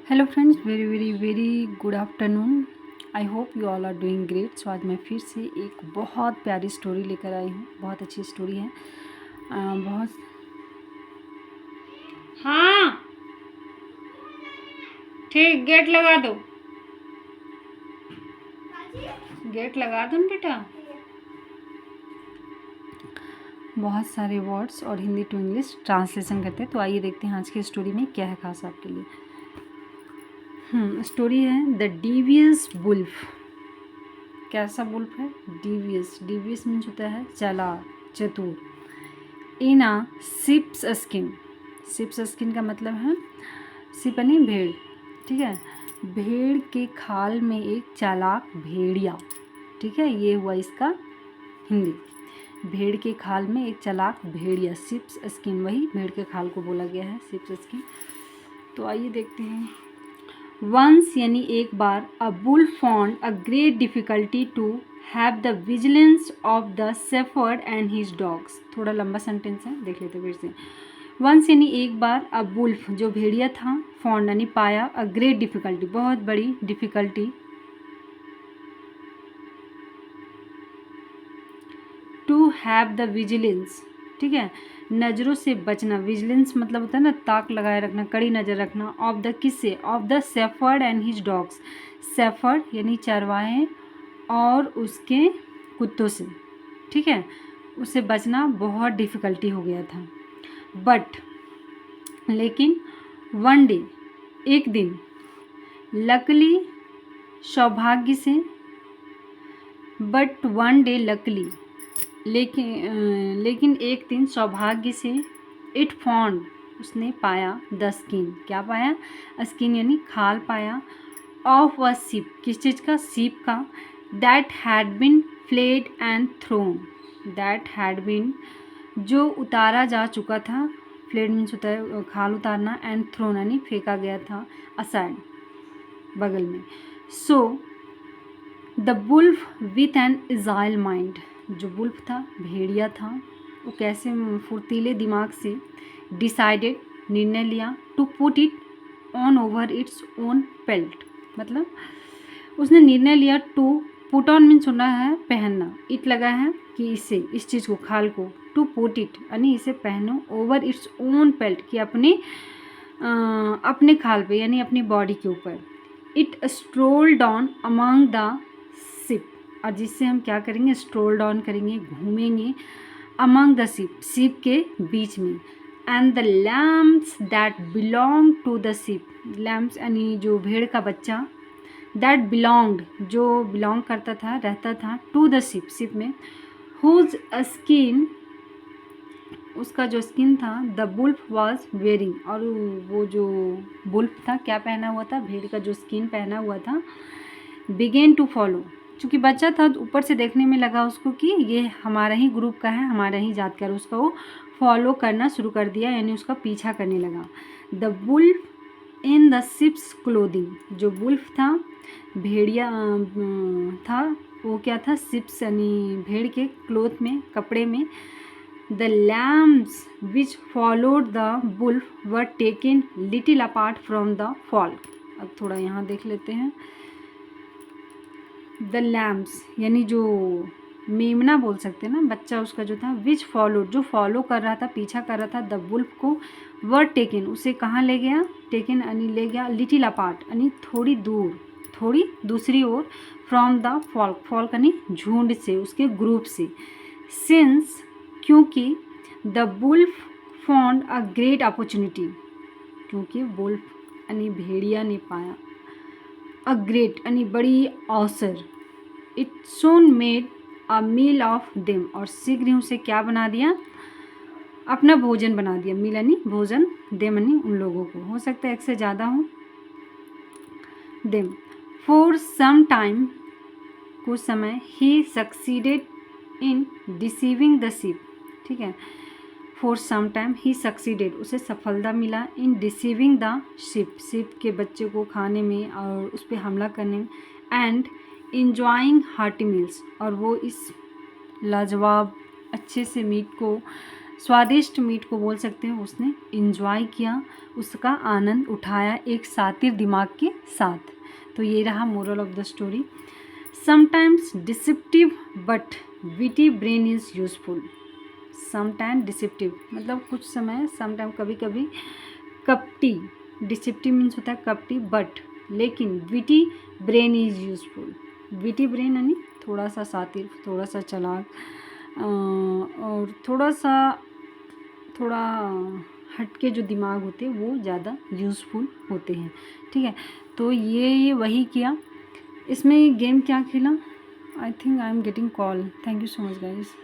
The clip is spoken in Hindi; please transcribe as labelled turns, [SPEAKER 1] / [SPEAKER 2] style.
[SPEAKER 1] Hello friends, very very very good afternoon. I hope you all are doing great. So आज मैं फिर से एक बहुत प्यारी स्टोरी लेकर आई हूँ। बहुत अच्छी स्टोरी है। बहुत हाँ ठीक, गेट लगा दो, गेट लगा दो ना बेटा। बहुत सारे वर्ड्स और हिंदी टू इंग्लिश ट्रांसलेशन करते हैं। तो आइए देखते हैं आज की स्टोरी में क्या है खास आपके लिए। स्टोरी है द डीवियस वुल्फ। कैसा वुल्फ है? डीवियस। डीवियस मीन्स होता है चालाक, चतुर। इन अ सिप्स स्किन। सिप्स स्किन का मतलब है सिप यानी भेड़, ठीक है। भेड़ के खाल में एक चालाक भेड़िया, ठीक है। ये हुआ इसका हिंदी। भेड़ के खाल में एक चालाक भेड़िया, सिप्स स्किन, वही भेड़ के खाल को बोला गया है सिप्स स्किन। तो आइए देखते हैं। वंस यानी एक बार, अ बुल found a great difficulty to have the vigilance of the shepherd and his dogs. थोड़ा लंबा सेंटेंस है, देख लेते फिर से। वंस यानी एक बार, अ बुल्फ जो भेड़िया था, फाउंड यानी पाया, अ ग्रेट डिफिकल्टी बहुत बड़ी difficulty, to have the vigilance, ठीक है, नज़रों से बचना। विजिलेंस मतलब होता है ना ताक लगाए रखना, कड़ी नज़र रखना। ऑफ द किससे? Of the shepherd and his dogs. Shepherd यानी चरवाहे और उसके कुत्तों से, ठीक है। उससे बचना बहुत डिफ़िकल्टी हो गया था। बट लेकिन वन डे एक दिन, लकली सौभाग्य से, बट वन डे लकली लेकिन एक दिन सौभाग्य से, इट फाउंड उसने पाया, द स्किन क्या पाया? स्किन यानी खाल पाया, ऑफ अ शिप किस चीज़ का? शिप का। That had been flayed and thrown. That had been जो उतारा जा चुका था, फ्लेड मीन्स होता है खाल उतारना, एंड थ्रोन यानी फेंका गया था, असाइड बगल में। So the wolf with an agile mind, जो बुल्फ था भेड़िया था, वो कैसे फुर्तीले दिमाग से, डिसाइडेड निर्णय लिया, to put it on over its own pelt, मतलब उसने निर्णय लिया, टू पुट ऑन मीन्स होना है पहनना, इट लगा है कि इसे, इस चीज़ को, खाल को, टू पुट इट यानी इसे पहनो, ओवर इट्स ओन पेल्ट कि अपने खाल पे यानी अपनी बॉडी के ऊपर। It stroll down among the ship, और जिससे हम क्या करेंगे? स्ट्रोल डाउन करेंगे, घूमेंगे, अमंग द शिप, शिप के बीच में। And the lambs that belong to the ship, lambs यानी जो भेड़ का बच्चा, दैट बिलोंग्ड जो बिलोंग करता था, रहता था, टू द शिप, शिप में, हुज स्किन उसका जो स्किन था, द बुल्फ वॉज वेयरिंग, और वो जो बुल्फ था क्या पहना हुआ था? भेड़ का जो स्किन पहना हुआ था। बिगेन टू फॉलो, चूँकि बच्चा था ऊपर से देखने में लगा उसको कि ये हमारा ही ग्रुप का है, हमारा ही जात का है, उसका वो फॉलो करना शुरू कर दिया, यानी उसका पीछा करने लगा। The wolf in the ships clothing, जो बुल्फ था भेड़िया था, वो क्या था? शिप्स यानी भेड़ के क्लोथ में, कपड़े में। The lambs which followed the wolf were taken little apart from the flock। अब थोड़ा यहाँ देख लेते हैं। The lambs यानी जो मेमना बोल सकते हैं ना, बच्चा उसका जो था, which followed जो फॉलो कर रहा था, पीछा कर रहा था, the wolf को, were taken उसे कहाँ ले गया? taken यानी ले गया, little apart यानी थोड़ी दूर, थोड़ी दूसरी ओर, from the flock, flock यानी झुंड से, उसके ग्रुप से। since क्योंकि the wolf found a great opportunity, क्योंकि बुल्फ यानी भेड़िया ने पाया, अ ग्रेट यानी बड़ी अवसर, it soon made a meal of them और शीघ्र ही उसे क्या बना दिया? अपना भोजन बना दिया। मील यानी भोजन, देम यानी उन लोगों को, हो सकता है एक से ज़्यादा हो। देम फॉर सम टाइम कुछ समय, he succeeded in deceiving the sheep, ठीक है। For some time he succeeded उसे सफलता मिला, in deceiving the sheep, sheep के बच्चे को खाने में और उस पर हमला करने में, एंड इंजॉइंग हार्टी मील्स और वो इस लाजवाब अच्छे से मीट को, स्वादिष्ट मीट को बोल सकते हैं, उसने इंजॉय किया। उसका आनंद उठाया एक शातिर दिमाग के साथ। तो ये रहा moral of the story. Sometimes deceptive but witty brain is useful. Sometime deceptive मतलब कुछ समय, समटाइम कभी कभी कपटी, डिसेप्टिव मीन्स होता है कपटी, बट लेकिन witty brain is useful. Witty brain यानी थोड़ा सा शातिर, थोड़ा सा चालाक और थोड़ा हटके जो दिमाग होते हैं वो ज़्यादा यूज़फुल होते हैं। ठीक है, तो ये वही किया। इसमें गेम क्या खेला, I think I am getting call. Thank you so much guys.